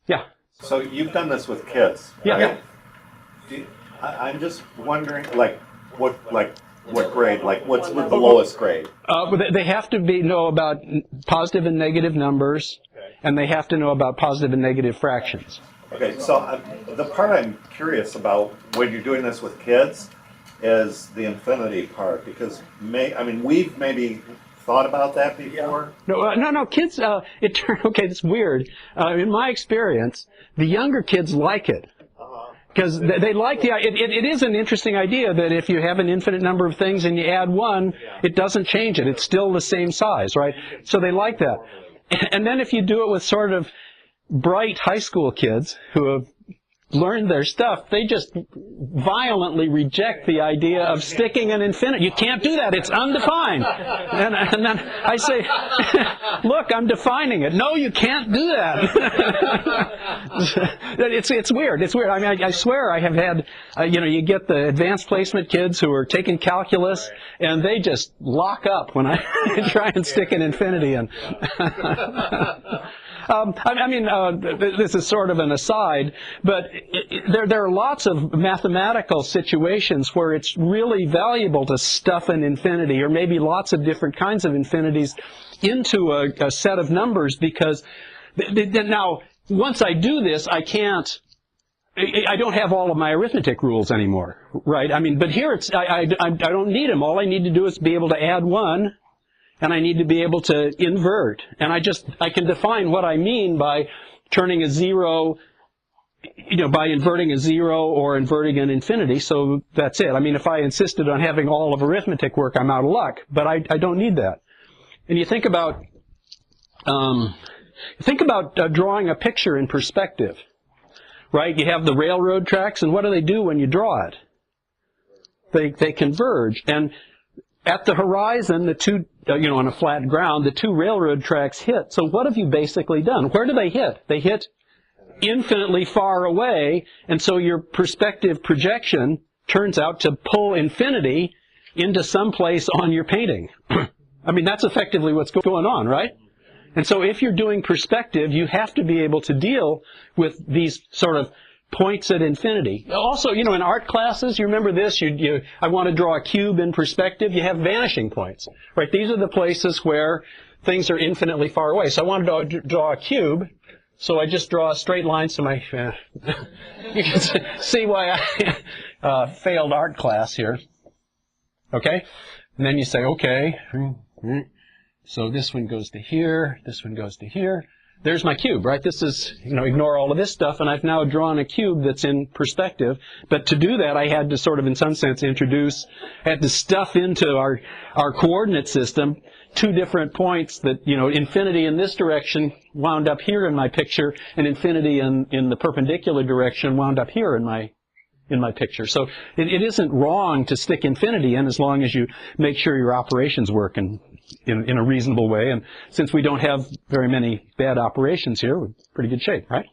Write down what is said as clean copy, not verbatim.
Yeah. So you've done this with kids, Yeah. right? I'm just wondering, what grade? Like, what's the lowest grade? They have to know about positive and negative numbers, and they have to know about positive and negative fractions. Okay, so the part I'm curious about when you're doing this with kids is the infinity part, because we've maybe thought about that before. No. Kids. Okay, it's weird. In my experience, the younger kids like it. Because they like it is an interesting idea that if you have an infinite number of things and you add one, it doesn't change it. It's still the same size, right? So they like that. And then if you do it with sort of bright high school kids who have learned their stuff, they just violently reject the idea of sticking an infinity. You can't do that. It's undefined. And then I say, look, I'm defining it. No, you can't do that. It's weird. It's weird. I mean, I swear I have had, you get the advanced placement kids who are taking calculus, and they just lock up when I try and stick an infinity in. This is sort of an aside, but there are lots of mathematical situations where it's really valuable to stuff an infinity, or maybe lots of different kinds of infinities, into a set of numbers, because now, once I do this, I don't have all of my arithmetic rules anymore, right? But here I don't need them. All I need to do is be able to add one, and I need to be able to invert. And I can define what I mean by turning a zero, by inverting a zero or inverting an infinity. So that's it. If I insisted on having all of arithmetic work, I'm out of luck. But I don't need that. And you think about drawing a picture in perspective, right? You have the railroad tracks, and what do they do when you draw it? They converge. And at the horizon, the two, on a flat ground, the two railroad tracks hit. So what have you basically done? Where do they hit? They hit infinitely far away, and so your perspective projection turns out to pull infinity into some place on your painting. That's effectively what's going on, right? And so if you're doing perspective, you have to be able to deal with these sort of points at infinity. Also, in art classes, you remember this, I want to draw a cube in perspective, you have vanishing points, right? These are the places where things are infinitely far away. So I wanted to draw a cube, so I just draw a straight line, so my, you can see why I failed art class here. Okay? And then you say, okay, so this one goes to here, this one goes to here. There's my cube, right? This is, ignore all of this stuff, and I've now drawn a cube that's in perspective. But to do that, I had to sort of, in some sense, had to stuff into our coordinate system two different points that, infinity in this direction wound up here in my picture, and infinity in the perpendicular direction wound up here in my picture. So it isn't wrong to stick infinity in, as long as you make sure your operations work in a reasonable way. And since we don't have very many bad operations here, we're in pretty good shape, right?